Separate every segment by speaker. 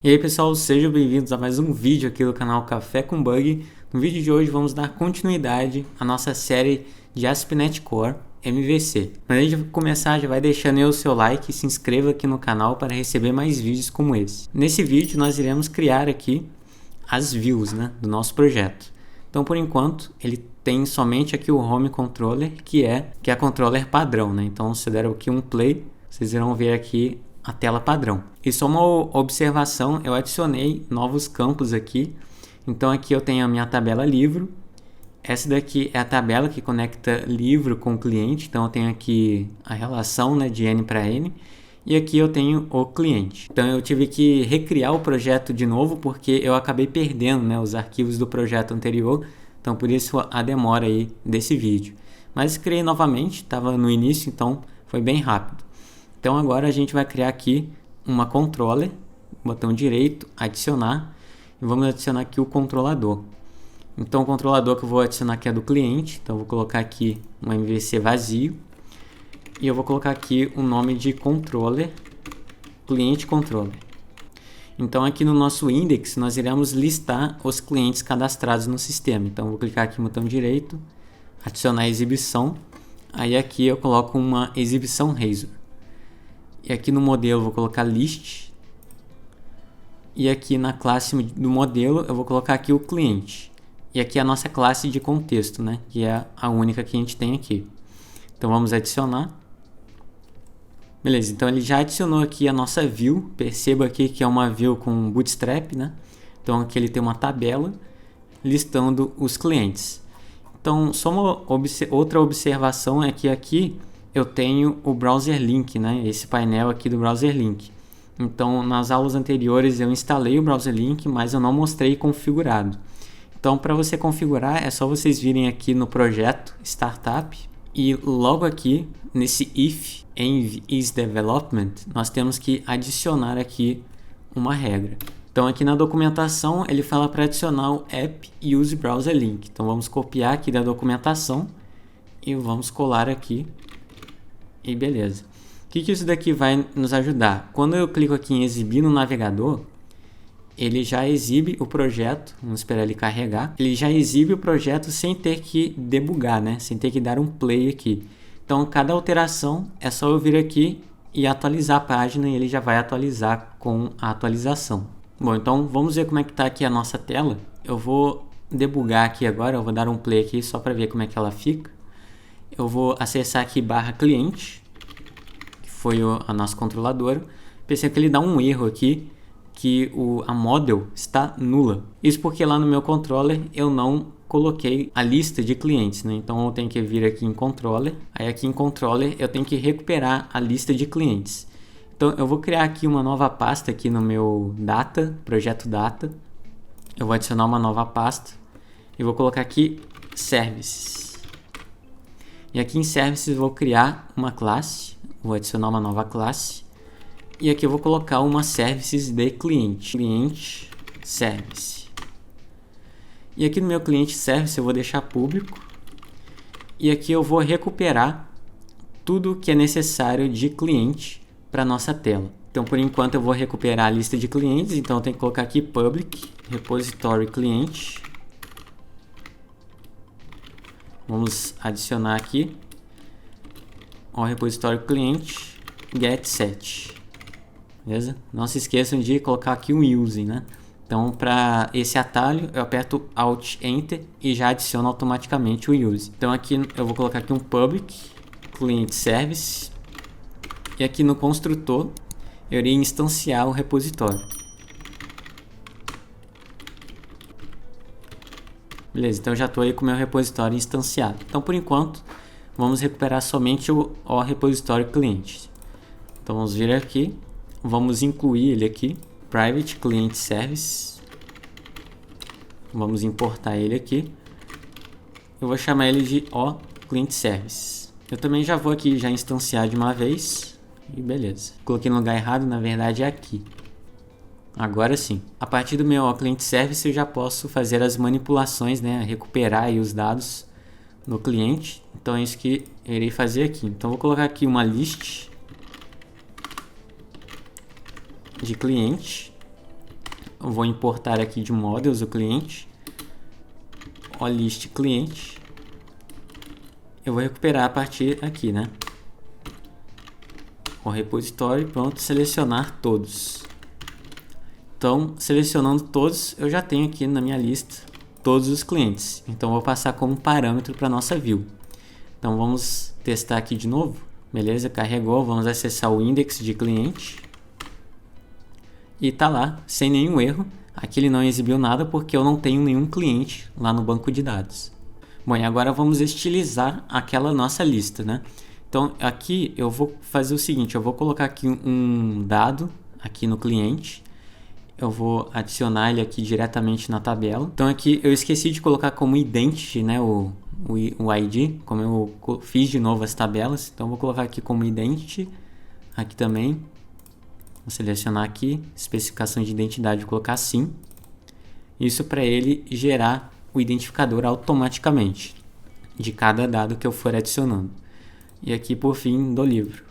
Speaker 1: E aí pessoal, sejam bem-vindos a mais um vídeo aqui do canal Café com Bug. No vídeo de hoje vamos dar continuidade à nossa série de ASP.NET Core MVC. Mas antes de começar, já vai deixando aí o seu like e se inscreva aqui no canal para receber mais vídeos como esse. Nesse vídeo nós iremos criar aqui as views, do nosso projeto. Então por enquanto ele tem somente aqui o Home Controller, que é a controller padrão, Então se der aqui um play, vocês irão ver aqui a tela padrão. E só uma observação, eu adicionei novos campos aqui. Então aqui eu tenho a minha tabela livro. Essa daqui é a tabela que conecta livro com o cliente. Então eu tenho aqui a relação de N para N. E aqui eu tenho o cliente. Então eu tive que recriar o projeto de novo porque eu acabei perdendo os arquivos do projeto anterior. Então por isso a demora aí desse vídeo. Mas criei novamente, estava no início, então foi bem rápido. Então agora a gente vai criar aqui uma controller, botão direito, adicionar, e vamos adicionar aqui o controlador. Então o controlador que eu vou adicionar aqui é do cliente, então eu vou colocar aqui um MVC vazio, e eu vou colocar aqui o nome de controller, cliente controller. Então aqui no nosso index nós iremos listar os clientes cadastrados no sistema. Então eu vou clicar aqui no botão direito, adicionar exibição, aí aqui eu coloco uma exibição Razor. E aqui no modelo eu vou colocar list. E aqui na classe do modelo eu vou colocar aqui o cliente. E aqui a nossa classe de contexto, que é a única que a gente tem aqui. Então vamos adicionar. Beleza, então ele já adicionou aqui a nossa view. Perceba aqui que é uma view com bootstrap, Então aqui ele tem uma tabela listando os clientes. Então só uma outra observação é que aqui eu tenho o Browser Link, esse painel aqui do Browser Link. Então, nas aulas anteriores eu instalei o Browser Link, mas eu não mostrei configurado. Então, para você configurar, é só vocês virem aqui no projeto Startup e logo aqui, nesse if env is development, nós temos que adicionar aqui uma regra. Então, aqui na documentação, ele fala para adicionar o app use browser link. Então, vamos copiar aqui da documentação e vamos colar aqui. E beleza. O que isso daqui vai nos ajudar? Quando eu clico aqui em exibir no navegador, ele já exibe o projeto. Vamos esperar ele carregar. Ele já exibe o projeto sem ter que debugar, sem ter que dar um play aqui. Então, cada alteração é só eu vir aqui e atualizar a página e ele já vai atualizar com a atualização. Bom, então vamos ver como é que está aqui a nossa tela. Eu vou debugar aqui agora, eu vou dar um play aqui só para ver como é que ela fica. Eu vou acessar aqui barra cliente, que foi a nossa controladora. Percebe que ele dá um erro aqui, que a model está nula. Isso porque lá no meu controller eu não coloquei a lista de clientes, Então eu tenho que vir aqui em controller. Aí aqui em controller eu tenho que recuperar a lista de clientes. Então eu vou criar aqui uma nova pasta aqui no meu data, projeto data. Eu vou adicionar uma nova pasta e vou colocar aqui services. E aqui em Services eu vou criar uma classe, vou adicionar uma nova classe. E aqui eu vou colocar uma Services de cliente, cliente Service. E aqui no meu cliente Service eu vou deixar público. E aqui eu vou recuperar tudo que é necessário de cliente para a nossa tela. Então por enquanto eu vou recuperar a lista de clientes, então eu tenho que colocar aqui public, repository cliente. Vamos adicionar aqui ao repositório cliente get set. Beleza? Não se esqueçam de colocar aqui um use, Então, para esse atalho, eu aperto Alt Enter e já adiciono automaticamente o use. Então, aqui eu vou colocar aqui um public client service e aqui no construtor eu irei instanciar o repositório. Beleza, então já estou aí com o meu repositório instanciado. Então, por enquanto, vamos recuperar somente o repositório cliente. Então, vamos vir aqui, vamos incluir ele aqui, private client service. Vamos importar ele aqui. Eu vou chamar ele de client service. Eu também já vou aqui já instanciar de uma vez e beleza. Coloquei no lugar errado, na verdade é aqui. Agora sim, a partir do meu client service eu já posso fazer as manipulações, recuperar aí os dados no cliente. Então é isso que eu irei fazer aqui. Então vou colocar aqui uma list de cliente eu vou importar aqui de models o cliente, o list cliente. Eu vou recuperar a partir aqui, né? O repositório, pronto, selecionar todos. Então, selecionando todos, eu já tenho aqui na minha lista todos os clientes. Então, vou passar como parâmetro para nossa view. Então, vamos testar aqui de novo. Beleza, carregou. Vamos acessar o index de cliente. E tá lá, sem nenhum erro. Aqui ele não exibiu nada porque eu não tenho nenhum cliente lá no banco de dados. Bom, e agora vamos estilizar aquela nossa lista, né? Então, aqui eu vou fazer o seguinte, eu vou colocar aqui um dado aqui no cliente. Eu vou adicionar ele aqui diretamente na tabela. Então, aqui eu esqueci de colocar como identity, né, o ID, como eu fiz de novo as tabelas. Então, eu vou colocar aqui como identity, aqui também. Vou selecionar aqui, especificação de identidade, vou colocar sim. Isso para ele gerar o identificador automaticamente de cada dado que eu for adicionando. E aqui por fim do livro.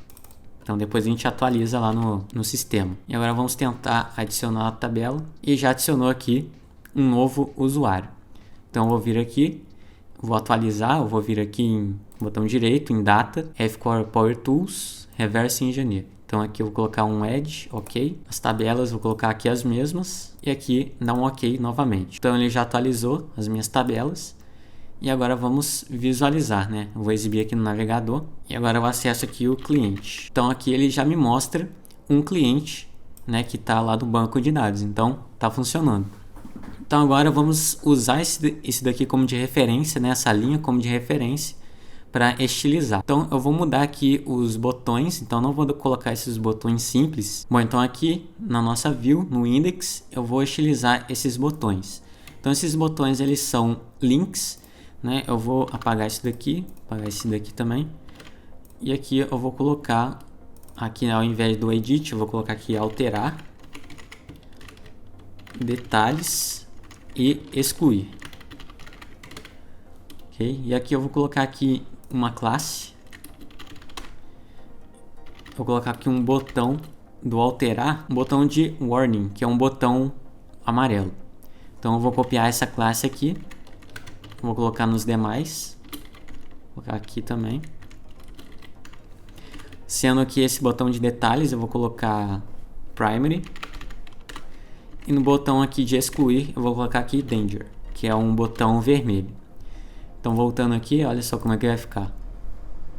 Speaker 1: Então depois a gente atualiza lá no sistema. E agora vamos tentar adicionar a tabela. E já adicionou aqui um novo usuário. Então eu vou vir aqui, vou atualizar, eu vou vir aqui em botão direito, em Data, F-Core Power Tools, Reverse Engineer. Então aqui eu vou colocar um Add, ok. As tabelas vou colocar aqui as mesmas. E aqui dá um ok novamente. Então ele já atualizou as minhas tabelas. E agora vamos visualizar, né? Eu vou exibir aqui no navegador. E agora eu acesso aqui o cliente. Então aqui ele já me mostra um cliente, né, que está lá do banco de dados. Então está funcionando. Então agora vamos usar esse daqui como de referência, né? Essa linha como de referência para estilizar. Então eu vou mudar aqui os botões, então não vou colocar esses botões simples. Bom, então aqui na nossa view, no index, eu vou estilizar esses botões. Então esses botões eles são links, né? Eu vou apagar esse daqui também. E aqui eu vou colocar, aqui ao invés do edit, eu vou colocar aqui alterar, detalhes e excluir. Ok? E aqui eu vou colocar aqui uma classe. Vou colocar aqui um botão do alterar, um botão de warning, que é um botão amarelo. Então eu vou copiar essa classe aqui, vou colocar nos demais, vou colocar aqui também. Sendo aqui esse botão de detalhes, eu vou colocar primary. E no botão aqui de excluir, eu vou colocar aqui danger, que é um botão vermelho. Então voltando aqui, olha só como é que vai ficar.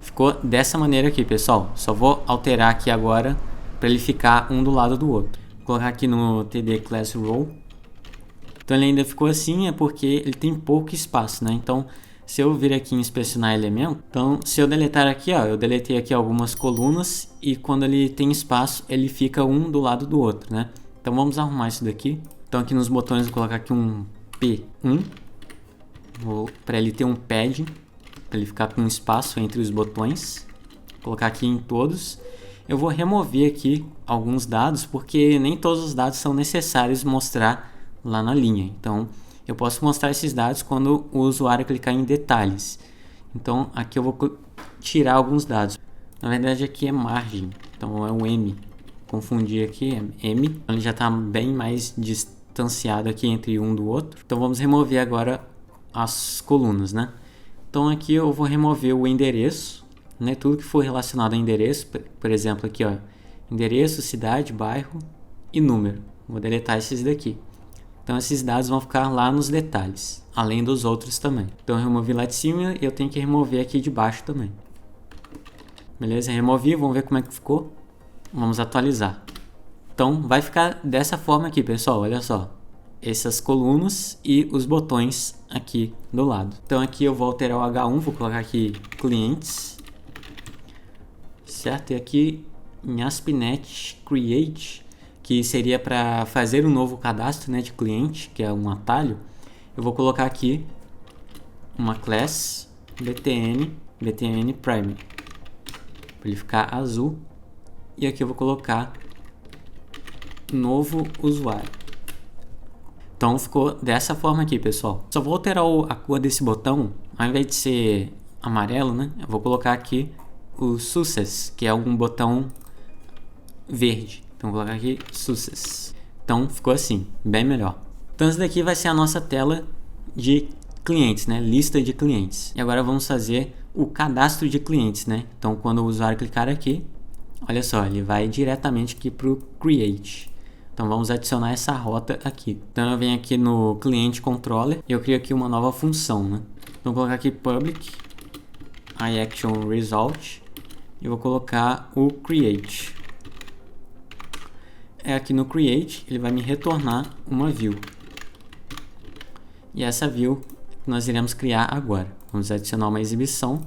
Speaker 1: Ficou dessa maneira aqui, pessoal. Só vou alterar aqui agora para ele ficar um do lado do outro. Vou colocar aqui no TD Class Row. Então ele ainda ficou assim, é porque ele tem pouco espaço, né? Então se eu vir aqui em inspecionar elemento, então se eu deletar aqui, ó, eu deletei aqui algumas colunas e quando ele tem espaço, ele fica um do lado do outro, né? Então vamos arrumar isso daqui. Então aqui nos botões eu vou colocar aqui um P1. Para ele ter um padding, para ele ficar com espaço entre os botões. Vou colocar aqui em todos. Eu vou remover aqui alguns dados, porque nem todos os dados são necessários mostrar lá na linha. Então, eu posso mostrar esses dados quando o usuário clicar em detalhes. Então, aqui eu vou tirar alguns dados. Na verdade, aqui é margem, então é o M. Confundi aqui, é M. Ele já está bem mais distanciado aqui entre um do outro. Então, vamos remover agora as colunas, né? Então aqui eu vou remover o endereço, né? Tudo que for relacionado a endereço, por exemplo aqui, ó, endereço, cidade, bairro e número. Vou deletar esses daqui. Então esses dados vão ficar lá nos detalhes, além dos outros também. Então eu removi lá de cima e eu tenho que remover aqui de baixo também. Beleza? Removi, vamos ver como é que ficou. Vamos atualizar. Então vai ficar dessa forma aqui, pessoal, olha só. Essas colunas e os botões aqui do lado. Então aqui eu vou alterar o H1, vou colocar aqui clientes, certo? E aqui em ASP.NET Create, que seria para fazer um novo cadastro, né, de cliente, que é um atalho, eu vou colocar aqui uma class btn primary, para ele ficar azul. E aqui eu vou colocar novo usuário. Então ficou dessa forma aqui, pessoal. Só vou alterar a cor desse botão. Ao invés de ser amarelo, né? Eu vou colocar aqui o Success, que é um botão verde. Então vou colocar aqui Success. Então ficou assim, bem melhor. Então essa daqui vai ser a nossa tela de clientes, né? Lista de clientes. E agora vamos fazer o cadastro de clientes, né? Então quando o usuário clicar aqui, olha só, ele vai diretamente aqui para o Create. Então vamos adicionar essa rota aqui. Então eu venho aqui no cliente controller e eu crio aqui uma nova função, né? Então vou colocar aqui public iActionResult e vou colocar o create. Aqui no create ele vai me retornar uma view. E essa view nós iremos criar agora. Vamos adicionar uma exibição.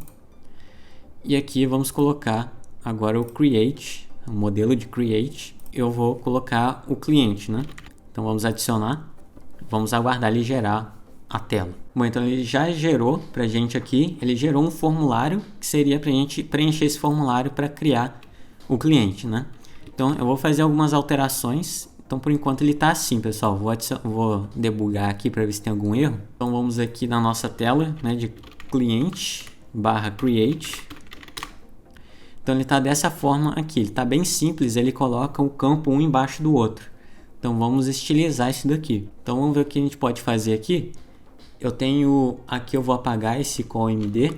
Speaker 1: E aqui vamos colocar agora o create, o modelo de create. Eu vou colocar o cliente, né? Então vamos adicionar. Vamos aguardar ele gerar a tela. Bom, então ele já gerou pra gente aqui. Ele gerou um formulário que seria pra gente preencher esse formulário para criar o cliente, né? Então eu vou fazer algumas alterações. Então por enquanto ele está assim, pessoal. Vou debugar aqui para ver se tem algum erro. Então vamos aqui na nossa tela, né, de cliente /create. Então ele está dessa forma aqui. Ele está bem simples. Ele coloca o campo um embaixo do outro. Então vamos estilizar isso daqui. Então vamos ver o que a gente pode fazer aqui. Eu tenho aqui, eu vou apagar esse colmd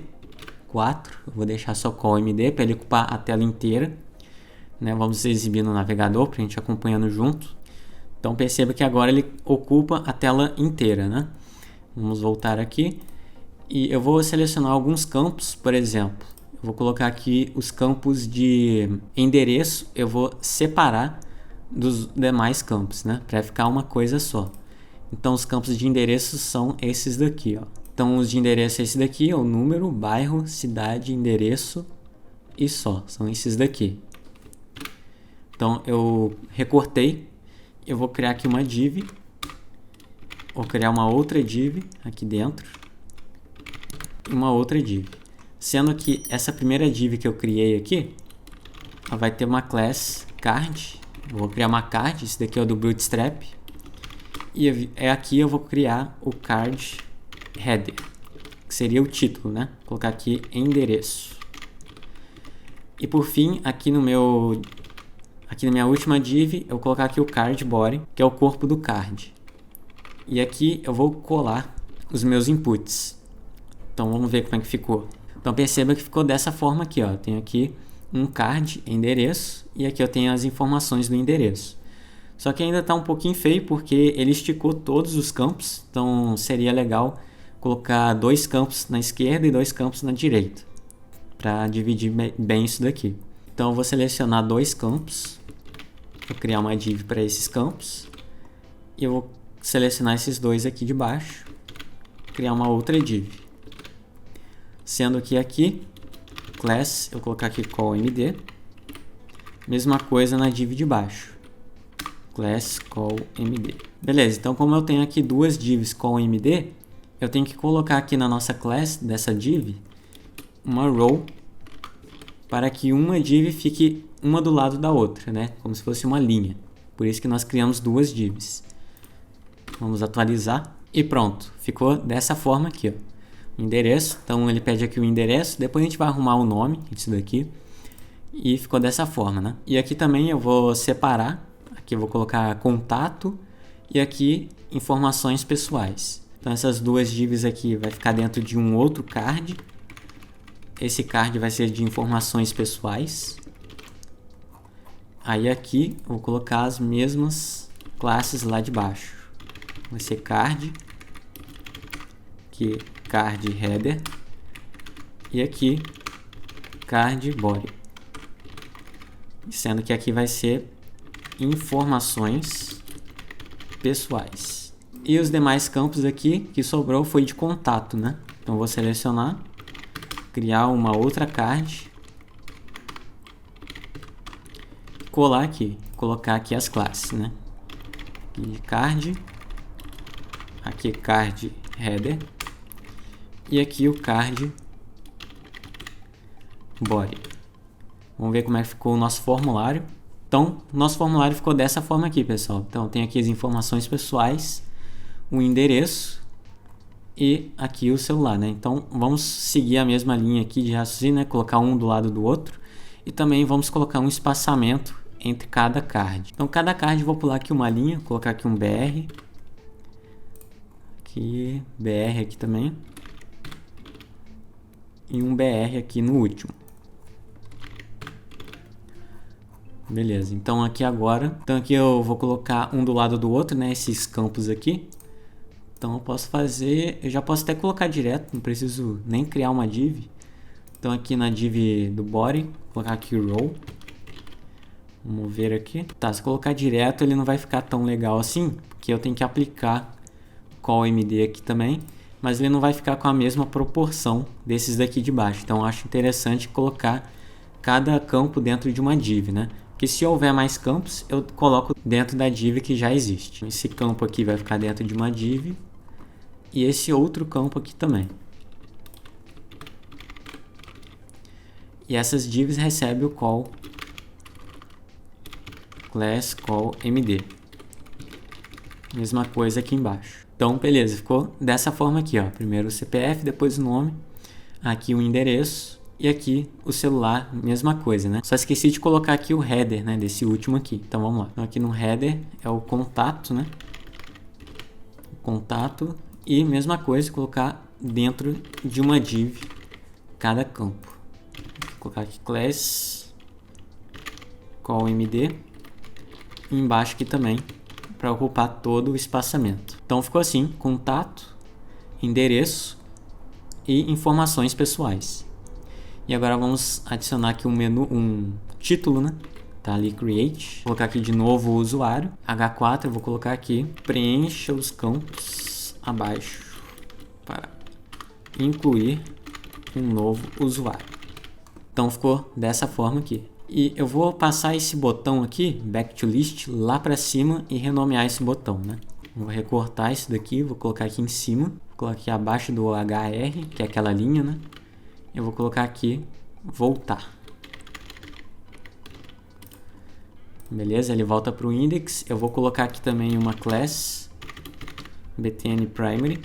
Speaker 1: 4. Eu vou deixar só colmd para ele ocupar a tela inteira. Né? Vamos exibir no navegador para a gente acompanhando junto. Então perceba que agora ele ocupa a tela inteira, né? Vamos voltar aqui e eu vou selecionar alguns campos, por exemplo. Eu vou colocar aqui os campos de endereço, eu vou separar dos demais campos, né? Para ficar uma coisa só. Então os campos de endereço são esses daqui, ó. Então os de endereço é esse daqui, ó, o número, bairro, cidade, endereço e só. São esses daqui. Então eu recortei, eu vou criar aqui uma div, vou criar uma outra div aqui dentro e uma outra div. Sendo que essa primeira div que eu criei aqui, ela vai ter uma class card, eu vou criar uma card, esse daqui é o do Bootstrap, e aqui eu vou criar o card header, que seria o título, né? Vou colocar aqui endereço. E por fim, aqui na minha última div, eu vou colocar aqui o card body, que é o corpo do card. E aqui eu vou colar os meus inputs. Então vamos ver como é que ficou. Então perceba que ficou dessa forma aqui, ó. Eu tenho aqui um card, endereço, e aqui eu tenho as informações do endereço. Só que ainda está um pouquinho feio porque ele esticou todos os campos. Então seria legal colocar 2 campos na esquerda e 2 campos na direita, para dividir bem isso daqui. Então eu vou selecionar 2 campos. Vou criar uma div para esses campos. E eu vou selecionar esses 2 aqui de baixo. Criar uma outra div. Sendo que aqui, class, eu vou colocar aqui colmd. Mesma coisa na div de baixo. Class colmd. Beleza, então como eu tenho aqui 2 divs colmd, eu tenho que colocar aqui na nossa class dessa div uma row para que uma div fique uma do lado da outra, né? Como se fosse uma linha. Por isso que nós criamos 2 divs. Vamos atualizar e pronto. Ficou dessa forma aqui, ó. O endereço. Então ele pede aqui o endereço. Depois a gente vai arrumar o nome disso daqui. E ficou dessa forma, né? E aqui também eu vou separar. Aqui eu vou colocar contato e aqui informações pessoais. Então essas 2 divs aqui vai ficar dentro de um outro card. Esse card vai ser de informações pessoais. Aí aqui eu vou colocar as mesmas classes lá de baixo. Vai ser card, aqui card header e aqui card body. Sendo que aqui vai ser informações pessoais. E os demais campos aqui que sobrou foi de contato, né? Então eu vou selecionar, criar uma outra card, colar aqui, colocar aqui as classes, né? E card, aqui card header e aqui o card body. Vamos ver como é que ficou o nosso formulário. Então, nosso formulário ficou dessa forma aqui, pessoal. Então, tem aqui as informações pessoais, o endereço e aqui o celular, né? Então, vamos seguir a mesma linha aqui de raciocínio, né? Colocar um do lado do outro e também vamos colocar um espaçamento entre cada card. Então cada card eu vou pular aqui uma linha, colocar aqui um BR. Aqui, BR aqui também. E um BR aqui no último. Beleza, então aqui agora, então aqui eu vou colocar um do lado do outro, né, esses campos aqui. Então eu posso fazer, eu já posso até colocar direto, não preciso nem criar uma div. Então aqui na div do body, vou colocar aqui o row. Vamos ver aqui. Tá, se colocar direto ele não vai ficar tão legal assim, porque eu tenho que aplicar call MD aqui também, mas ele não vai ficar com a mesma proporção desses daqui de baixo. Então eu acho interessante colocar cada campo dentro de uma div, né? Porque se houver mais campos, eu coloco dentro da div que já existe. Esse campo aqui vai ficar dentro de uma div e esse outro campo aqui também. E essas divs recebem o call class call md. Mesma coisa aqui embaixo. Então, beleza, ficou dessa forma aqui, ó. Primeiro o CPF, depois o nome, aqui o endereço e aqui o celular, mesma coisa, né? Só esqueci de colocar aqui o header, né, desse último aqui. Então, vamos lá. Então, aqui no header é o contato, né? O contato e mesma coisa, colocar dentro de uma div cada campo. Vou colocar aqui class call md e embaixo aqui também para ocupar todo o espaçamento. Então ficou assim, contato, endereço e informações pessoais. E agora vamos adicionar aqui um menu, um título, né? Tá ali create. Vou colocar aqui de novo o usuário. H4 eu vou colocar aqui, preencha os campos abaixo para incluir um novo usuário. Então ficou dessa forma aqui. E eu vou passar esse botão aqui, back to list, lá para cima e renomear esse botão, né? Vou recortar isso daqui, vou colocar aqui em cima, vou colocar aqui abaixo do HR, que é aquela linha, né? Eu vou colocar aqui, voltar. Beleza, ele volta para o index. Eu vou colocar aqui também uma class, btn primary.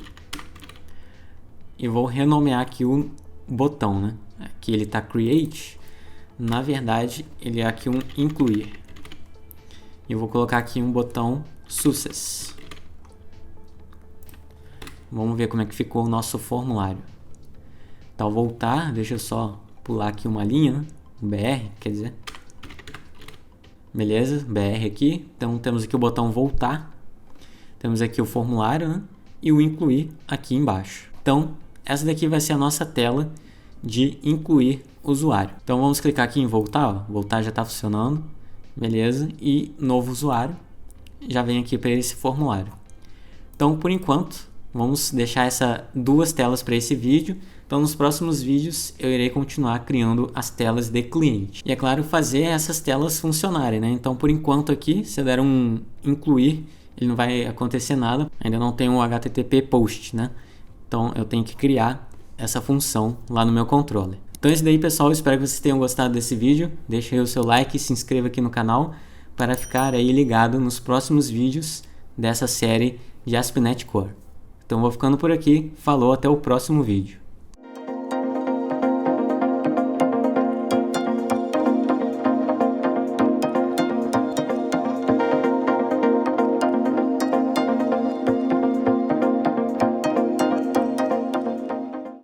Speaker 1: E vou renomear aqui o botão, né? Aqui ele está create. Na verdade, ele é aqui um incluir. E eu vou colocar aqui um botão success. Vamos ver como é que ficou o nosso formulário. Então, ao voltar, deixa eu só pular aqui uma linha, né? Um BR, quer dizer. Beleza, BR aqui. Então, temos aqui o botão voltar. Temos aqui o formulário, né? E o incluir aqui embaixo. Então, essa daqui vai ser a nossa tela de incluir usuário. Então vamos clicar aqui em voltar, ó. Voltar já está funcionando, beleza, e novo usuário já vem aqui para esse formulário. Então por enquanto vamos deixar essas duas telas para esse vídeo. Então nos próximos vídeos eu irei continuar criando as telas de cliente e é claro fazer essas telas funcionarem, né? Então por enquanto aqui se eu der um incluir ele não vai acontecer nada, ainda não tem um HTTP post, né? Então eu tenho que criar essa função lá no meu controller. Então é isso daí, pessoal, espero que vocês tenham gostado desse vídeo. Deixa aí o seu like e se inscreva aqui no canal para ficar aí ligado nos próximos vídeos dessa série de ASP.NET Core. Então vou ficando por aqui, falou, até o próximo vídeo.